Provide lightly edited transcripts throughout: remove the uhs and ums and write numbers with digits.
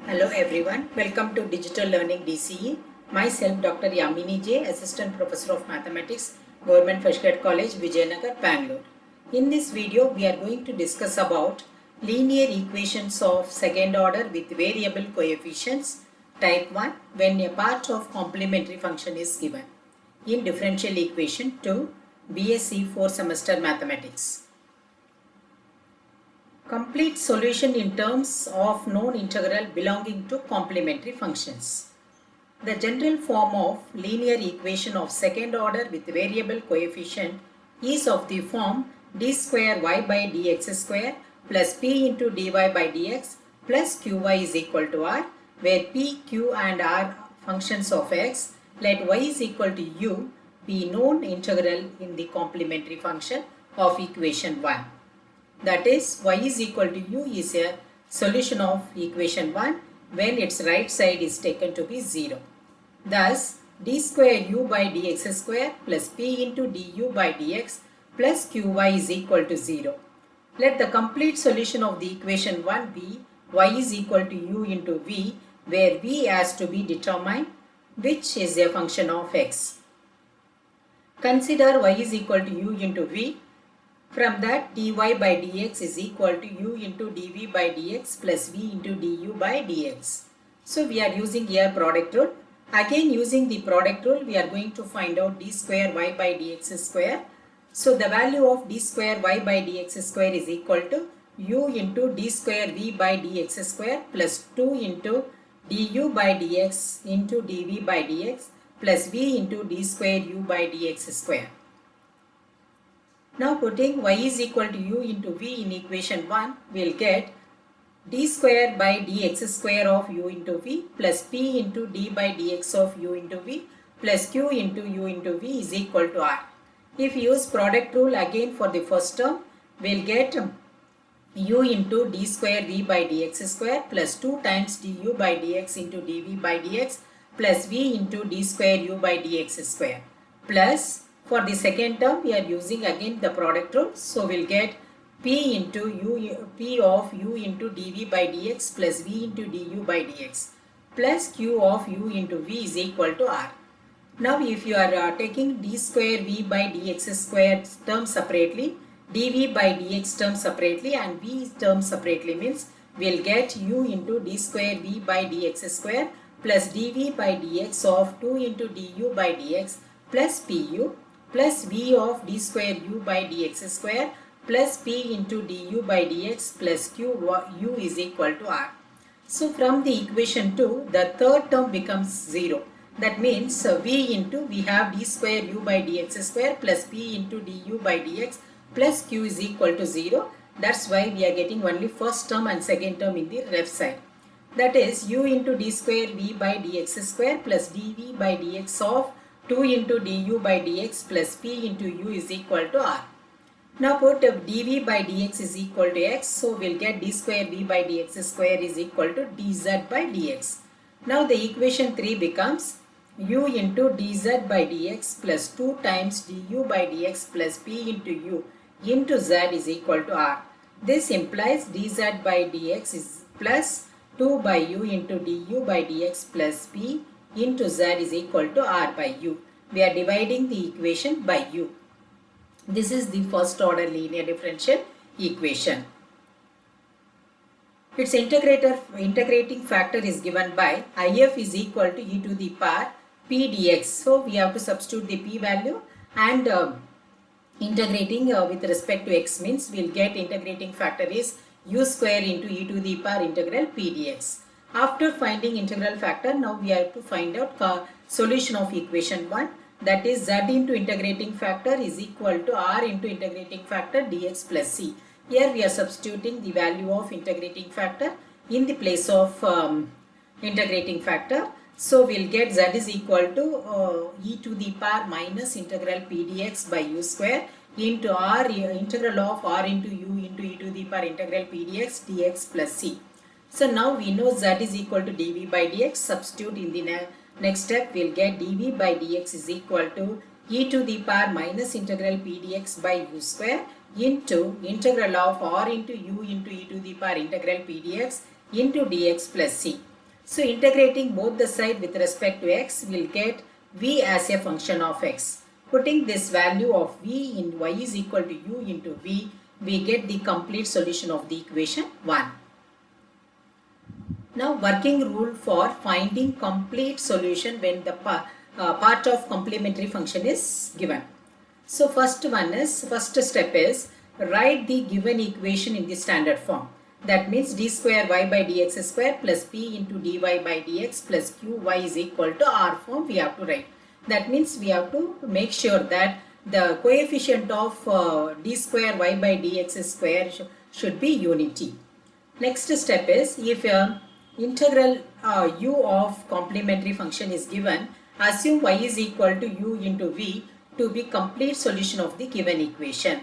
Hello everyone, welcome to Digital Learning DCE. Myself Dr. Yamini J, Assistant Professor of Mathematics, Government First Grade College, Vijayanagar, Bangalore. In this video, we are going to discuss about linear equations of second order with variable coefficients, type 1, when a part of complementary function is given. In differential equation 2, BSc 4 semester mathematics. Complete solution in terms of known integral belonging to complementary functions. The general form of linear equation of second order with variable coefficient is of the form d square y by dx square plus p into dy by dx plus qy is equal to r, where p, q and r functions of x, let y is equal to u be known integral in the complementary function of equation 1. That is, y is equal to u is a solution of equation 1 when its right side is taken to be 0. Thus, d square u by dx square plus p into du by dx plus qy is equal to 0. Let the complete solution of the equation 1 be y is equal to u into v, where v has to be determined, which is a function of x. Consider y is equal to u into v. From that, dy by dx is equal to u into dv by dx plus v into du by dx. So we are using here product rule. Again, using the product rule, we are going to find out d square y by dx square. So the value of d square y by dx square is equal to u into d square v by dx square plus 2 into du by dx into dv by dx plus v into d square u by dx square. Now putting y is equal to u into v in equation 1, we will get d square by dx square of u into v plus p into d by dx of u into v plus q into u into v is equal to r. If you use product rule again for the first term, we will get u into d square v by dx square plus 2 times du by dx into dv by dx plus v into d square u by dx square plus, for the second term, we are using again the product rule. So we'll get p into u, p of u into dv by dx plus v into du by dx plus q of u into v is equal to r. Now if you are taking d square v by dx square term separately, dv by dx term separately and v term separately, means we'll get u into d square v by dx square plus dv by dx of 2 into du by dx plus pu plus v of d square u by dx square plus p into du by dx plus q u is equal to r. So from the equation 2, the third term becomes 0. That means v into, we have d square u by dx square plus p into du by dx plus q is equal to 0. That's why we are getting only first term and second term in the left side. That is u into d square v by dx square plus dv by dx of 2 into du by dx plus p into u is equal to r. Now put dv by dx is equal to x, so we'll get d square v by dx square is equal to dz by dx. Now the equation 3 becomes u into dz by dx plus 2 times du by dx plus p into u into z is equal to r. This implies dz by dx is plus 2 by u into du by dx plus p into z is equal to r by u. We are dividing the equation by u. This is the first order linear differential equation. Its integrating factor is given by if is equal to e to the power p dx. So we have to substitute the p value and integrating with respect to x means we will get integrating factor is u square into e to the power integral p dx. After finding integral factor, now we have to find out solution of equation 1. That is z into integrating factor is equal to r into integrating factor dx plus c. Here we are substituting the value of integrating factor in the place of integrating factor. So we'll get z is equal to e to the power minus integral p dx by u square into r integral of r into u into e to the power integral p dx plus c. So now we know z is equal to dv by dx. Substitute in the next step, we'll get dv by dx is equal to e to the power minus integral p dx by u square into integral of r into u into e to the power integral p dx into dx plus c. So integrating both the side with respect to x, will get v as a function of x. Putting this value of v in y is equal to u into v, we get the complete solution of the equation 1. Now working rule for finding complete solution when the part of complementary function is given. So first step is write the given equation in the standard form. That means d square y by dx square plus p into dy by dx plus qy is equal to r form we have to write. That means we have to make sure that the coefficient of d square y by dx square should be unity. Next step is if integral u of complementary function is given, assume y is equal to u into v to be complete solution of the given equation.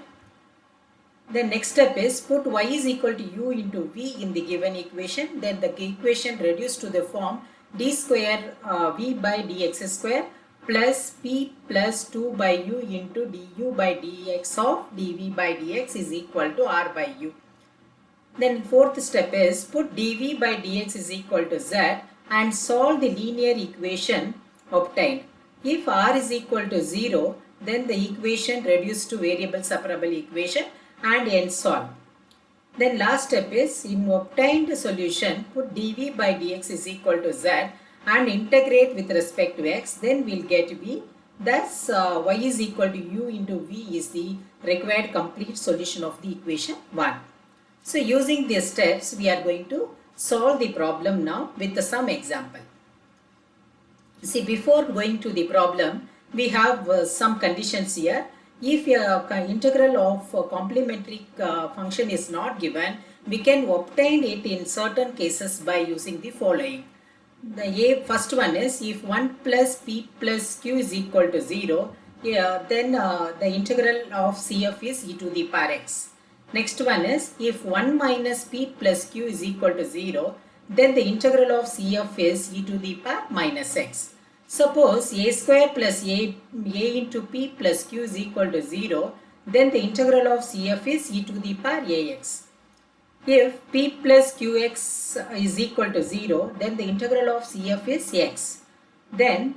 The next step is put y is equal to u into v in the given equation. Then the equation reduced to the form d square v by dx square plus p plus 2 by u into du by dx of dv by dx is equal to r by u. Then fourth step is put dv by dx is equal to z and solve the linear equation obtained. If r is equal to 0, then the equation reduced to variable separable equation and hence solve. Then last step is in obtained solution put dv by dx is equal to z and integrate with respect to x, then we'll get v. Thus y is equal to u into v is the required complete solution of the equation 1. So using these steps we are going to solve the problem now with some example. See, before going to the problem we have some conditions here. If integral of complementary function is not given, we can obtain it in certain cases by using the following. The first one is if 1 plus p plus q is equal to 0, then the integral of CF is e to the power x. Next one is if 1 minus p plus q is equal to 0, then the integral of CF is e to the power minus x. Suppose a square plus a into p plus q is equal to 0, then the integral of CF is e to the power ax. If p plus qx is equal to 0, then the integral of CF is x. Then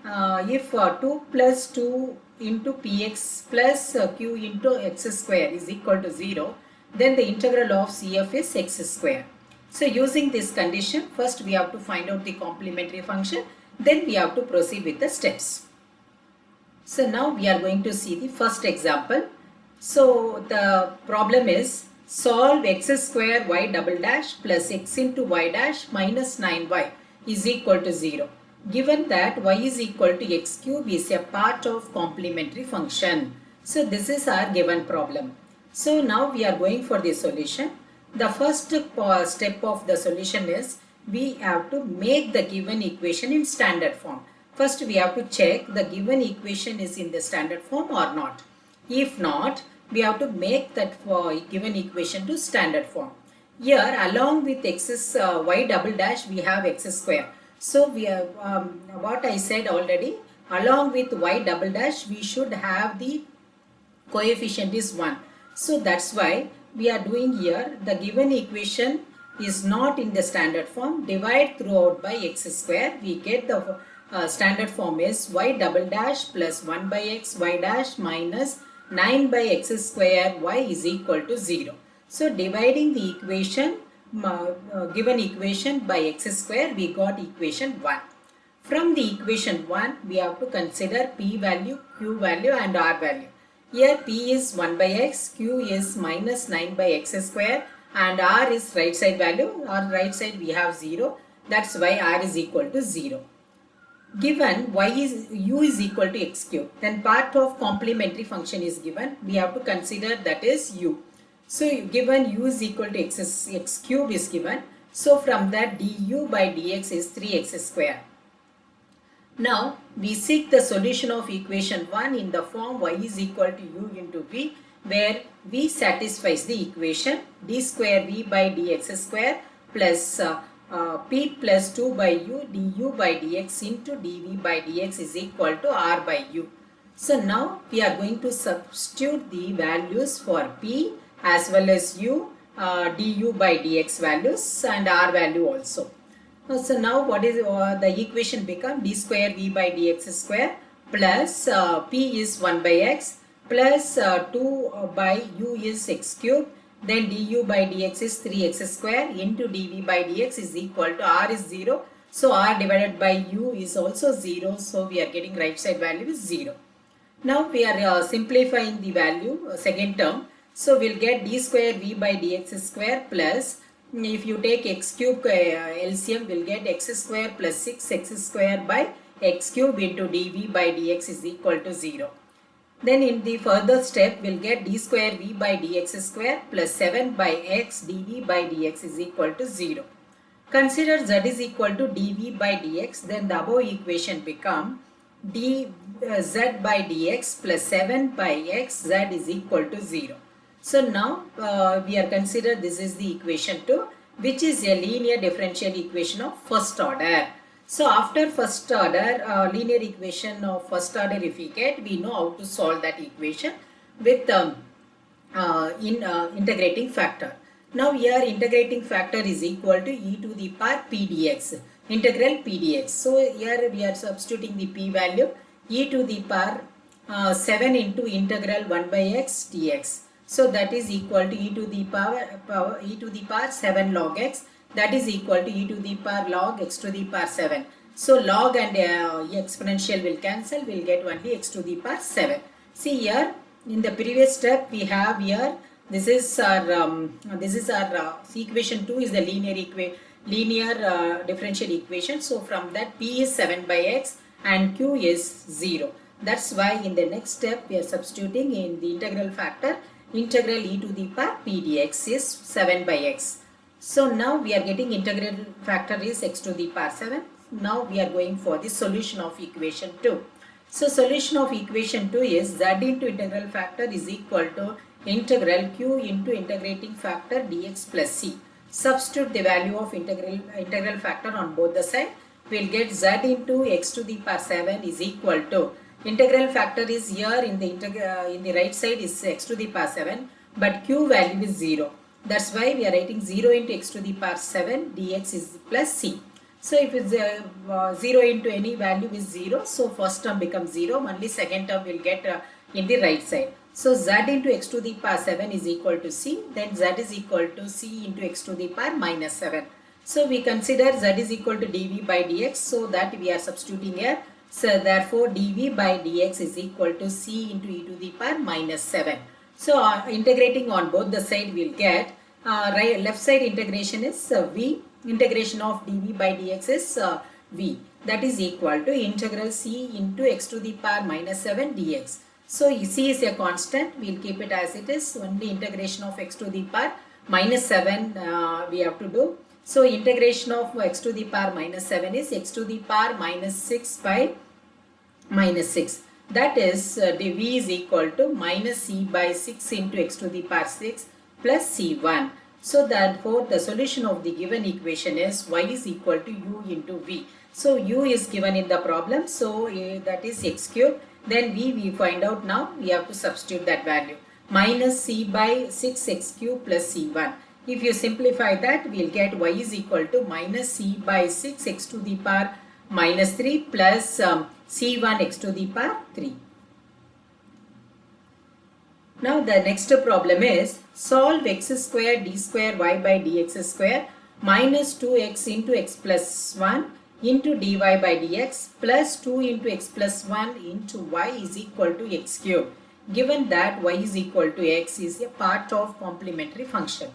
if 2 plus 2 into px plus q into x square is equal to 0, then the integral of CF is x square. So using this condition, first we have to find out the complementary function, then we have to proceed with the steps. So now we are going to see the first example. So the problem is solve x square y double dash plus x into y dash minus 9y is equal to 0. Given that y is equal to x cube is a part of complementary function. So this is our given problem. So now we are going for the solution. The first step of the solution is we have to make the given equation in standard form. First we have to check the given equation is in the standard form or not. If not, we have to make that given equation to standard form. Here along with y double dash we have x square. So we have what I said already, along with y double dash we should have the coefficient is 1. So that's why we are doing here the given equation is not in the standard form. Divide throughout by x square. We get the standard form is y double dash plus 1 by x y dash minus 9 by x square y is equal to 0. So dividing the equation given equation by x square, we got equation 1. From the equation 1 we have to consider p value, q value and r value. Here p is 1 by x, q is minus 9 by x square and r is right side value. On right side we have 0. That's why r is equal to 0. Given u is equal to x cube, then part of complementary function is given. We have to consider that is u. So given u is equal to x cube is given. So from that du by dx is 3x square. Now we seek the solution of equation 1 in the form y is equal to u into v, where v satisfies the equation d square v by dx square plus p plus 2 by u du by dx into dv by dx is equal to r by u. So now we are going to substitute the values for p as well as u, du by dx values and r value also. So now what is the equation become d square v by dx square plus p is 1 by x plus 2 by u is x cube, then du by dx is 3x square into dv by dx is equal to r is 0. So r divided by u is also 0. So we are getting right side value is 0. Now we are simplifying the value, second term. So we'll get d square v by dx square plus, if you take x cube LCM, we'll get x square plus 6x square by x cube into dv by dx is equal to 0. Then in the further step, we'll get d square v by dx square plus 7 by x dv by dx is equal to 0. Consider z is equal to dv by dx, then the above equation become dz by dx plus 7 by x z is equal to 0. So now we are consider this is the equation 2, which is a linear differential equation of first order. So after first order linear equation of first order if we get, we know how to solve that equation with integrating factor. Now here integrating factor is equal to e to the power p dx, integral p dx. So here we are substituting the p value, e to the power 7 into integral 1 by x dx. So that is equal to e to the power 7 log x, that is equal to e to the power log x to the power 7. So log and exponential will cancel, we'll get only x to the power 7. See here in the previous step we have here, this is our equation 2 is the linear differential equation. So from that p is 7 by x and q is 0. That's why in the next step we are substituting in the integral factor, integral e to the power p dx is 7 by x. So now we are getting integral factor is x to the power 7. Now we are going for the solution of equation 2. So solution of equation 2 is z into integral factor is equal to integral q into integrating factor dx plus c. Substitute the value of integral factor on both the side. We'll get z into x to the power 7 is equal to, integral factor is here in the right side is x to the power 7, but q value is 0. That's why we are writing 0 into x to the power 7 dx is plus c. So if it's 0 into any value is 0, so first term becomes 0, only second term will get in the right side. So z into x to the power 7 is equal to c, then z is equal to c into x to the power minus 7. So we consider z is equal to dv by dx, so that we are substituting here. So therefore dv by dx is equal to c into e to the power minus 7. So integrating on both the side we'll get, left side integration is v, integration of dv by dx is v, that is equal to integral c into x to the power minus 7 dx. So c is a constant, we'll keep it as it is, only integration of x to the power minus 7 we have to do. So integration of x to the power minus 7 is x to the power minus 6 by minus 6. That is dv is equal to minus c by 6 into x to the power 6 plus c1. So therefore the solution of the given equation is y is equal to u into v. So u is given in the problem, so that is x cube. Then we find out now, we have to substitute that value. Minus c by 6x cube plus c1. If you simplify that, we'll get y is equal to minus c by 6x to the power minus 3 plus c1 x to the power 3. Now the next problem is solve x square d square y by dx square minus 2x into x plus 1 into dy by dx plus 2 into x plus 1 into y is equal to x cube, given that y is equal to x is a part of complementary function.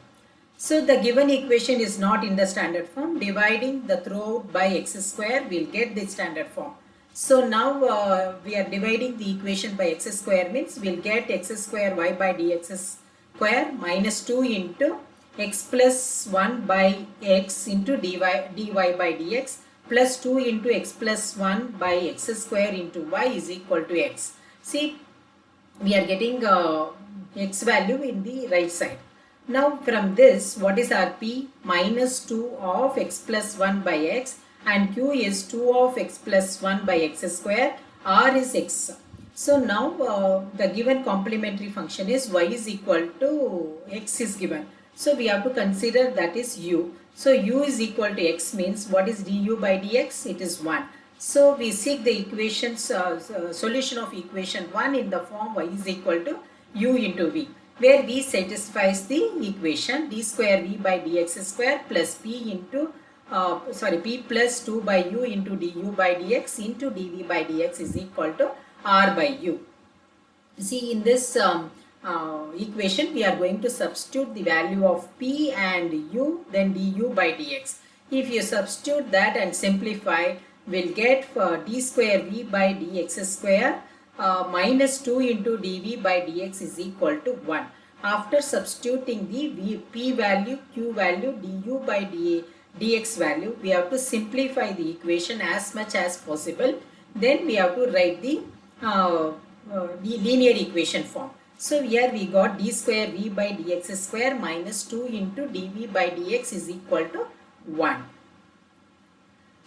So the given equation is not in the standard form. Dividing the throughout by x square, we'll get the standard form. So now we are dividing the equation by x square, means we'll get x square y by dx square minus 2 into x plus 1 by x into dy by dx plus 2 into x plus 1 by x square into y is equal to x. See, we are getting x value in the right side. Now from this, what is our p? Minus 2 of x plus 1 by x, and q is 2 of x plus 1 by x square, r is x. So now the given complementary function is y is equal to x is given. So we have to consider that is u. So u is equal to x means what is du by dx? It is 1. So we seek the equations solution of equation 1 in the form y is equal to u into v, where v satisfies the equation d square v by dx square plus p into p plus 2 by u into du by dx into dv by dx is equal to r by u. See, in this equation we are going to substitute the value of p and u, then du by dx. If you substitute that and simplify, we'll get d square v by dx square minus 2 into dv by dx is equal to 1. After substituting the p value, q value, du by dx value, we have to simplify the equation as much as possible. Then we have to write the linear equation form. So here we got d square v by dx square minus 2 into dv by dx is equal to 1.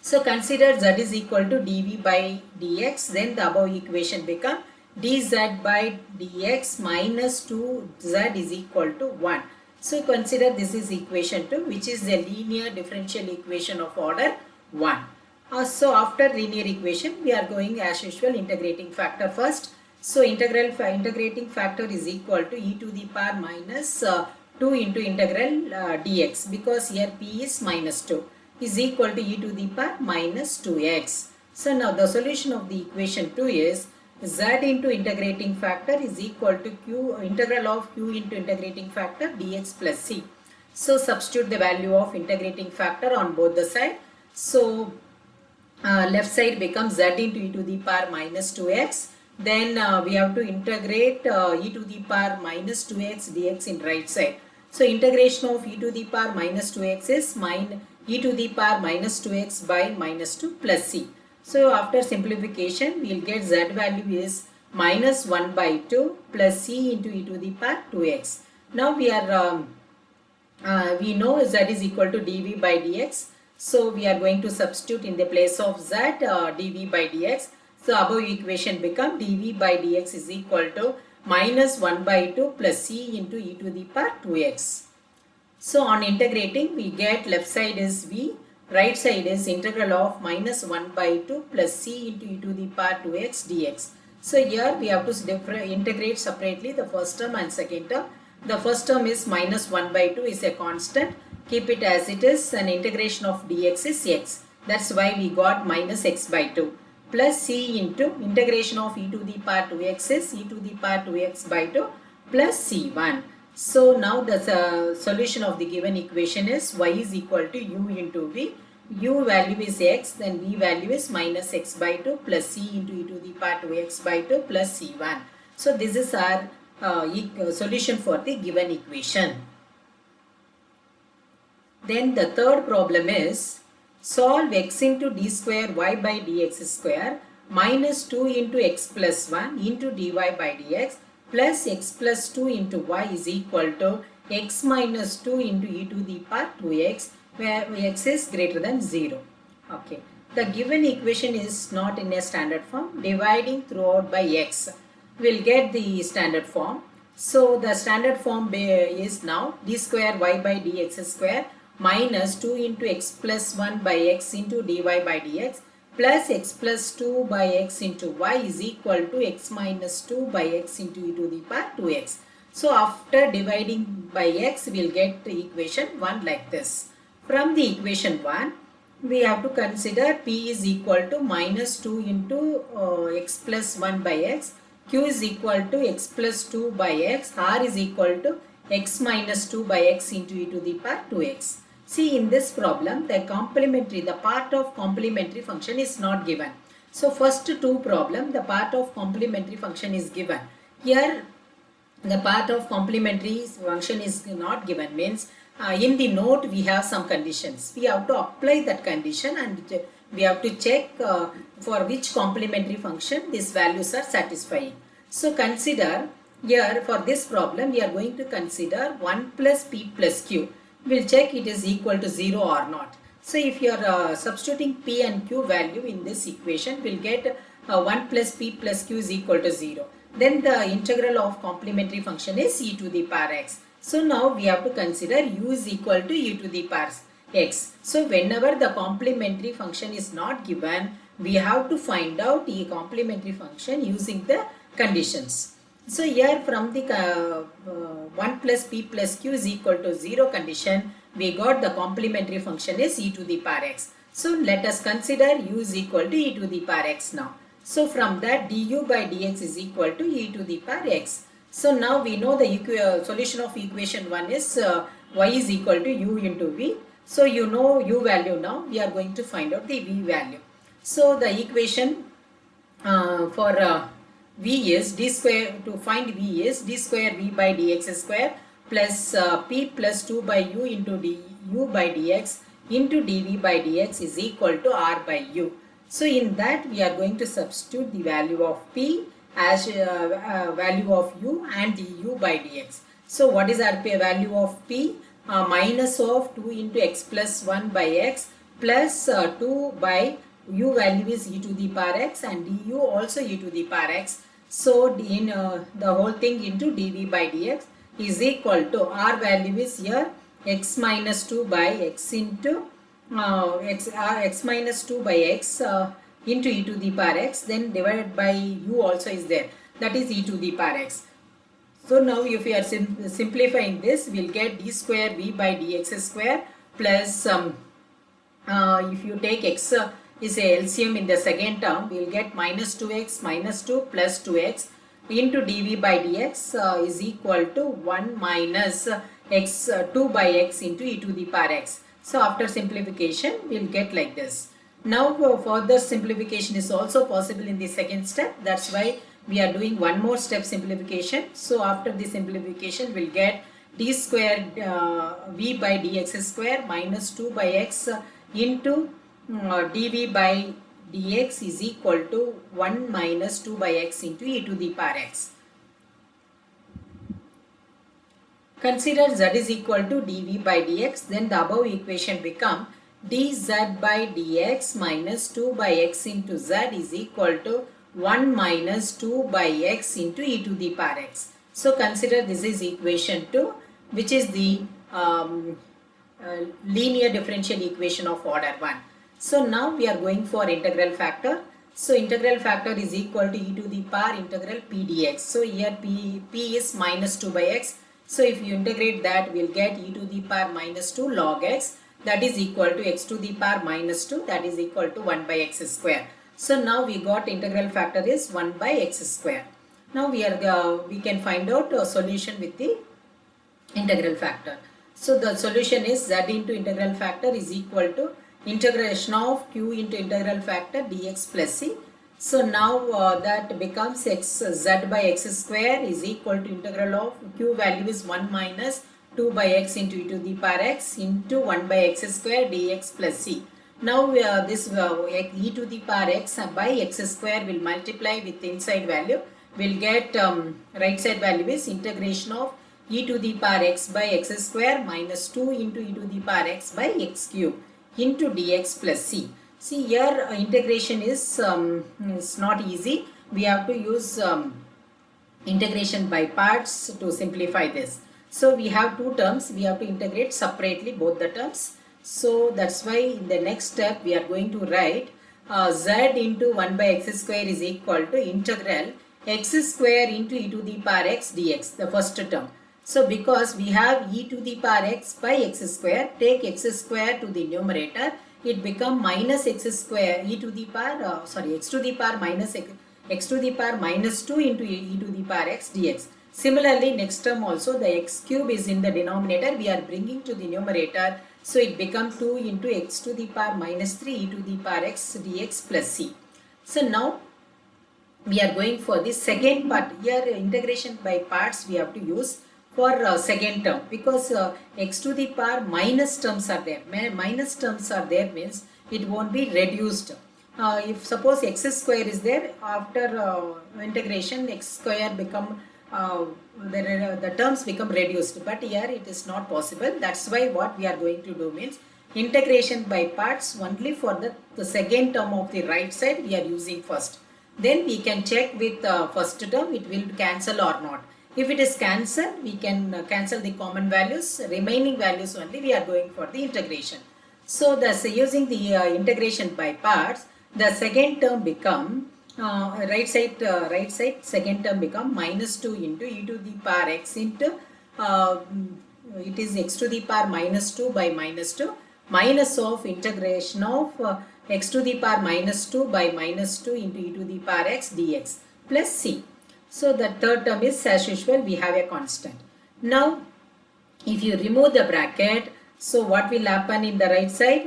So consider z is equal to dv by dx, then the above equation become dz by dx minus 2z is equal to 1. So consider this is equation 2, which is the linear differential equation of order 1. So after linear equation, we are going as usual integrating factor first. So integrating factor is equal to e to the power minus 2 into integral dx, because here p is minus 2 is equal to e to the power minus 2x. So now the solution of the equation 2 is z into integrating factor is equal to q integral of q into integrating factor dx plus c. So substitute the value of integrating factor on both the sides. So left side becomes z into e to the power minus 2x. Then we have to integrate e to the power minus 2x dx in right side. So integration of e to the power minus 2x is e to the power minus 2x by minus 2 plus c. So after simplification, we will get z value is minus 1 by 2 plus c into e to the power 2x. Now we are we know z is equal to dv by dx. So we are going to substitute in the place of z dv by dx. So above equation become dv by dx is equal to minus 1 by 2 plus c into e to the power 2x. So on integrating, we get left side is v, right side is integral of minus 1 by 2 plus c into e to the power 2x dx. So here we have to integrate separately the first term and second term. The first term is minus 1 by 2 is a constant. Keep it as it is, and integration of dx is x. That's why we got minus x by 2 plus c into integration of e to the power 2x is e to the power 2x by 2 plus c1. So now the solution of the given equation is y is equal to u into v. U value is x, then v value is minus x by 2 plus c into e to the power 2x by 2 plus c1. So this is our solution for the given equation. Then the third problem is solve x into d square y by dx square minus 2 into x plus 1 into dy by dx plus x plus 2 into y is equal to x minus 2 into e to the power 2x, where x is greater than 0. Okay. The given equation is not in a standard form. Dividing throughout by x, we'll get the standard form. So the standard form is now d square y by dx square minus 2 into x plus 1 by x into dy by dx plus x plus 2 by x into y is equal to x minus 2 by x into e to the power 2x. So after dividing by x, we will get the equation 1 like this. From the equation 1, we have to consider p is equal to minus 2 into x plus 1 by x, q is equal to x plus 2 by x, r is equal to x minus 2 by x into e to the power 2x. See, in this problem, the part of complementary function is not given. So first two problem, the part of complementary function is given. Here, the part of complementary function is not given, means in the note we have some conditions. We have to apply that condition and we have to check for which complementary function these values are satisfying. So consider here for this problem, we are going to consider 1 plus p plus q. We'll check it is equal to 0 or not. So if you are substituting p and q value in this equation, we'll get 1 plus p plus q is equal to 0. Then the integral of complementary function is e to the power x. So now we have to consider u is equal to e to the power x. So whenever the complementary function is not given, we have to find out a complementary function using the conditions. So here from the 1 plus p plus q is equal to 0 condition, we got the complementary function is e to the power x. So let us consider u is equal to e to the power x now. So from that du by dx is equal to e to the power x. So now we know the solution of equation 1 is y is equal to u into v. So you know u value now, we are going to find out the v value. So the equation for v is d square, to find v is d square v by dx square plus p plus 2 by u into du by dx into dv by dx is equal to r by u. So in that we are going to substitute the value of p as value of u and du by dx. So what is our value of p? Minus of 2 into x plus 1 by x plus 2 by u value is e to the power x and du also e to the power x. So in the whole thing into dv by dx is equal to r value is here x minus 2 by x into x minus 2 by x into e to the power x, then divided by u also is there, that is e to the power x. So now if we are simplifying this, we will get d square v by dx square plus if you take x is a LCM in the second term, we will get minus 2x minus 2 plus 2x into dv by dx is equal to 1 minus x 2 by x into e to the power x. So after simplification, we will get like this. Now further simplification is also possible in the second step. That's why we are doing one more step simplification. So after the simplification, we will get d square v by dx square minus 2 by x into dv by dx is equal to 1 minus 2 by x into e to the power x. Consider z is equal to dv by dx, then the above equation become dz by dx minus 2 by x into z is equal to 1 minus 2 by x into e to the power x. So consider this is equation 2, which is the linear differential equation of order 1. So now we are going for integral factor. So integral factor is equal to e to the power integral p dx. So here p is minus 2 by x. So if you integrate that, we will get e to the power minus 2 log x, that is equal to x to the power minus 2, that is equal to 1 by x square. So now we got integral factor is 1 by x square. Now we can find out a solution with the integral factor. So the solution is z into integral factor is equal to integration of q into integral factor dx plus c. So now that becomes z by x square is equal to integral of q value is 1 minus 2 by x into e to the power x into 1 by x square dx plus c. Now this e to the power x by x square will multiply with inside value. We'll get right side value is integration of e to the power x by x square minus 2 into e to the power x by x cube into dx plus c. See here integration is not easy. We have to use integration by parts to simplify this. So we have two terms. We have to integrate separately both the terms. So that's why in the next step we are going to write z into 1 by x square is equal to integral x square into e to the power x dx, the first term. So because we have e to the power x by x square, take x square to the numerator, it become minus x square e to the power x to the power minus x to the power minus 2 into e to the power x dx. Similarly, next term also the x cube is in the denominator, we are bringing to the numerator, so it becomes 2 into x to the power minus 3 e to the power x dx plus c. So now we are going for the second part. Here integration by parts we have to use for second term, because x to the power minus terms are there. Minus terms are there means it won't be reduced. If suppose x square is there, after integration x square become the terms become reduced, but here it is not possible. That's why what we are going to do means integration by parts only for the second term of the right side we are using first. Then we can check with first term it will cancel or not. If it is cancelled, we can cancel the common values, remaining values only we are going for the integration. So thus using the integration by parts, the second term become right side second term become minus 2 into e to the power x into it is x to the power minus 2 by minus 2 minus of integration of x to the power minus 2 by minus 2 into e to the power x dx plus c. So the third term is, as usual, we have a constant. Now if you remove the bracket, so what will happen in the right side?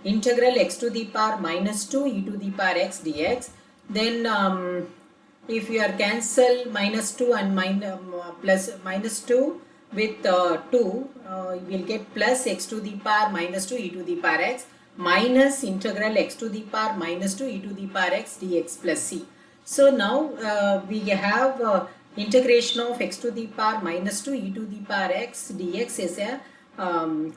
Integral x to the power minus 2 e to the power x dx. Then if you are cancel minus 2 and plus minus 2 with 2, you will get plus x to the power minus 2 e to the power x minus integral x to the power minus 2 e to the power x dx plus c. So now we have integration of x to the power minus 2 e to the power x dx is a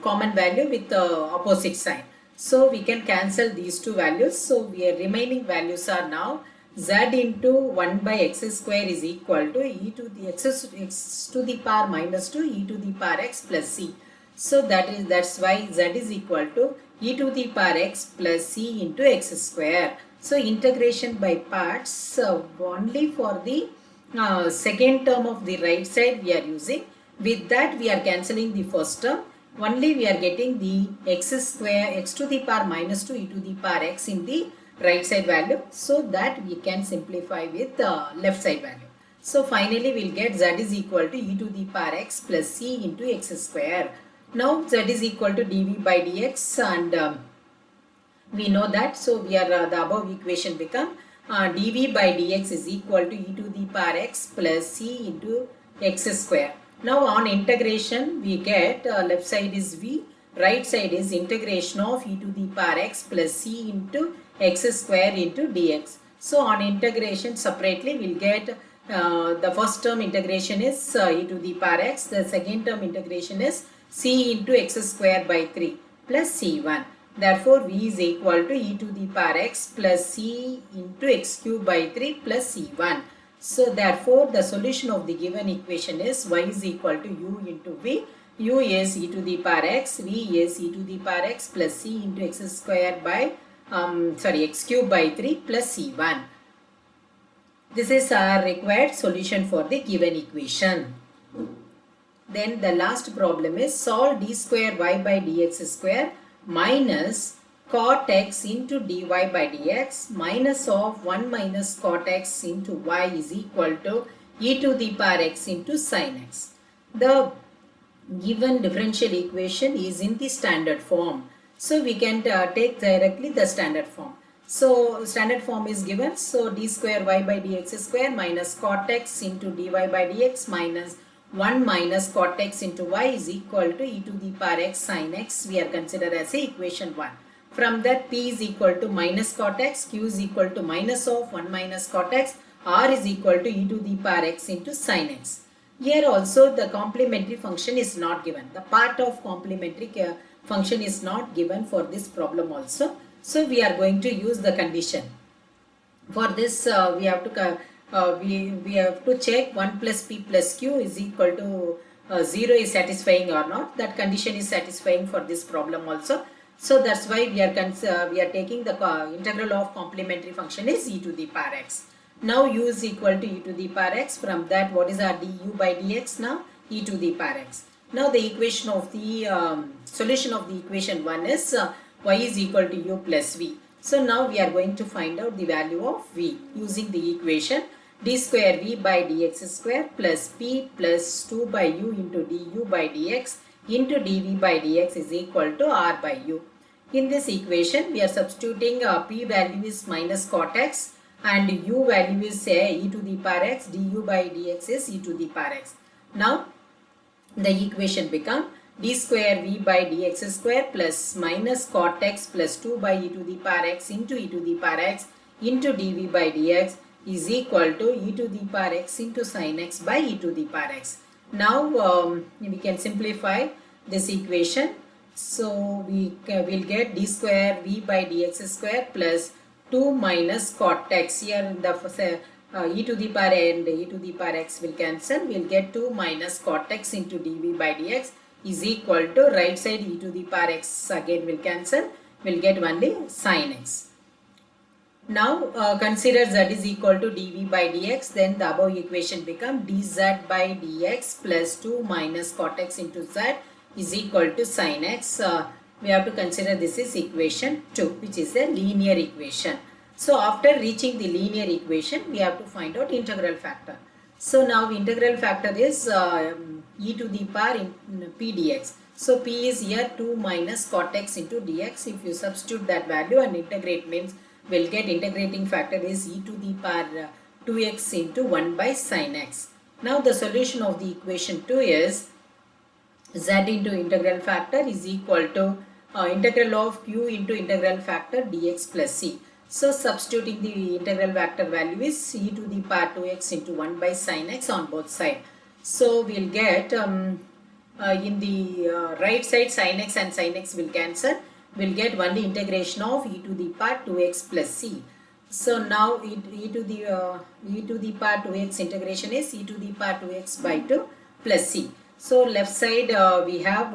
common value with the opposite sign. So we can cancel these two values. So we are remaining values are now z into 1 by x square is equal to e to the x to the power minus 2 e to the power x plus c. So that's why z is equal to e to the power x plus c into x square. So integration by parts only for the second term of the right side we are using. With that we are cancelling the first term. Only we are getting the x square x to the power minus 2 e to the power x in the right side value. So that we can simplify with left side value. So finally we will get z is equal to e to the power x plus c into x square. Now z is equal to dv by dx and we know that. So we are the above equation become dv by dx is equal to e to the power x plus c into x square. Now on integration we get left side is v, right side is integration of e to the power x plus c into x square into dx. So on integration separately we will get the first term integration is e to the power x, the second term integration is c into x square by 3 plus c1. Therefore, v is equal to e to the power x plus c into x cube by 3 plus c1. So, therefore, the solution of the given equation is y is equal to u into v. U is e to the power x, v is e to the power x plus c into x square by, x cube by 3 plus c1. This is our required solution for the given equation. Then the last problem is solve d square y by dx square minus cot x into dy by dx minus of 1 minus cot x into y is equal to e to the power x into sin x. The given differential equation is in the standard form. So we can take directly the standard form. So standard form is given. So d square y by dx square minus cot x into dy by dx minus 1 minus cot x into y is equal to e to the power x sin x we are considered as a equation 1. From that p is equal to minus cot x, q is equal to minus of 1 minus cot x, r is equal to e to the power x into sin x. Here also the complementary function is not given. The part of complementary function is not given for this problem also. So we are going to use the condition. For this we have to check 1 plus p plus q is equal to 0 is satisfying or not. That condition is satisfying for this problem also. So that's why we are taking the integral of complementary function is e to the power x. Now u is equal to e to the power x. From that, what is our du by dx now? E to the power x. Now the equation of the solution of the equation 1 is y is equal to u plus v. So now we are going to find out the value of v using the equation d square v by dx square plus p plus 2 by u into du by dx into dv by dx is equal to r by u. In this equation, we are substituting p value is minus cot x and u value is e to the power x, du by dx is e to the power x. Now, the equation become d square v by dx square plus minus cot x plus 2 by e to the power x into e to the power x into dv by dx is equal to e to the power x into sin x by e to the power x. Now, we can simplify this equation. So, we will get d square v by dx square plus 2 minus cot x. Here the e to the power and e to the power x will cancel. We will get 2 minus cot x into dv by dx is equal to right side e to the power x again will cancel, will get only sin x. Now consider z is equal to dv by dx, then the above equation become dz by dx plus 2 minus cot x into z is equal to sin x. We have to consider this is equation 2, which is a linear equation. So after reaching the linear equation, we have to find out integral factor. So now integral factor is e to the power in p dx. So p is here 2 minus cot x into dx. If you substitute that value and integrate, means we'll get integrating factor is e to the power 2x into 1 by sin x. Now the solution of the equation 2 is z into integral factor is equal to integral of q into integral factor dx plus c. So substituting the integral factor value is e to the power 2x into 1 by sin x on both sides. So we'll get in the right side sin x and sin x will cancel. We'll get only integration of e to the power 2x plus c. So now e to the power 2x integration is e to the power 2x by 2 plus c. So left side we have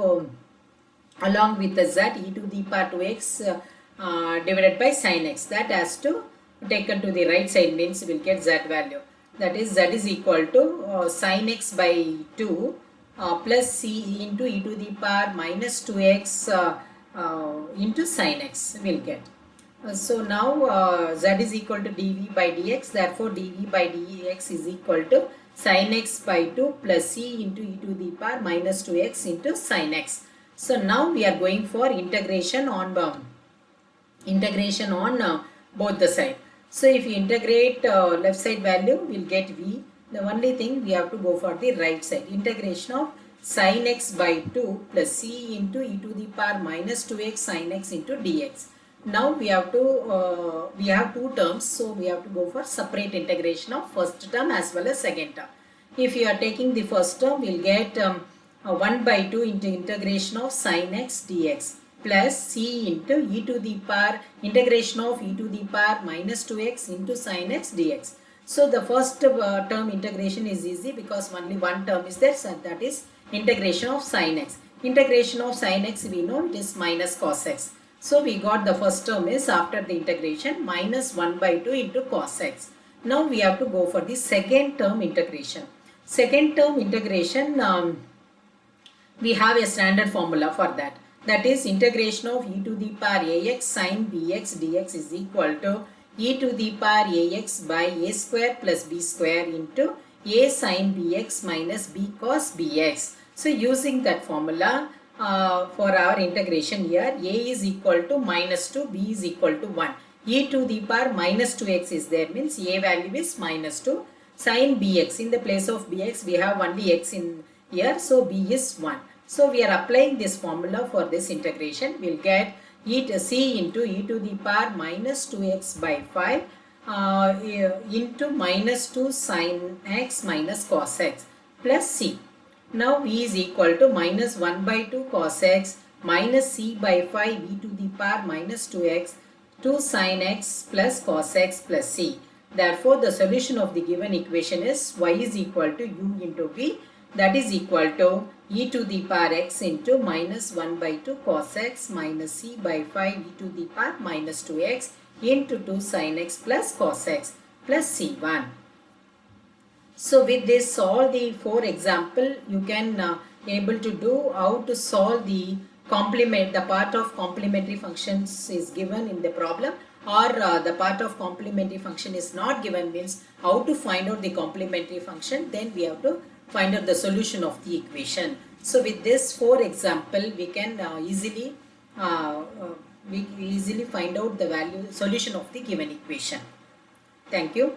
along with the z e to the power 2x divided by sin x, that has to taken to the right side, means we'll get z value, that is z is equal to sin x by 2 plus c into e to the power minus 2x into sin x will get. So now z is equal to dv by dx, therefore dv by dx is equal to sin x by 2 plus c into e to the power minus 2x into sin x. So now we are going for integration on both the side. So if you integrate left side value, we'll get v. The only thing we have to go for the right side, integration of sin x by 2 plus c into e to the power minus 2x sin x into dx. Now we have to we have two terms, so we have to go for separate integration of first term as well as second term. If you are taking the first term, we'll get 1 by 2 into integration of sin x dx plus c into e to the power integration of e to the power minus 2x into sin x dx. So the first term integration is easy because only one term is there, so that is integration of sin x. Integration of sin x, we know it is minus cos x. So we got the first term is after the integration minus 1 by 2 into cos x. Now we have to go for the second term integration. Second term integration, we have a standard formula for that. That is integration of e to the power ax sin bx dx is equal to e to the power ax by a square plus b square into a sin bx minus b cos bx. So using that formula for our integration here, a is equal to minus 2, b is equal to 1. E to the power minus 2x is there, means a value is minus 2. Sin bx, in the place of bx we have only x in here, so b is 1. So we are applying this formula for this integration. We'll get c into e to the power minus 2x by 5 into minus 2 sin x minus cos x plus c. Now v is equal to minus 1 by 2 cos x minus c by 5 e to the power minus 2x 2 sin x plus cos x plus c. Therefore the solution of the given equation is y is equal to u into v, that is equal to e to the power x into minus 1 by 2 cos x minus c by 5 e to the power minus 2x into 2 sin x plus cos x plus c1. So with this, all the 4 example you can able to do how to solve the complement, the part of complementary functions is given in the problem, or the part of complementary function is not given, means how to find out the complementary function, then we have to find out the solution of the equation. So with this 4 example, we can easily find out the solution of the given equation. Thank you.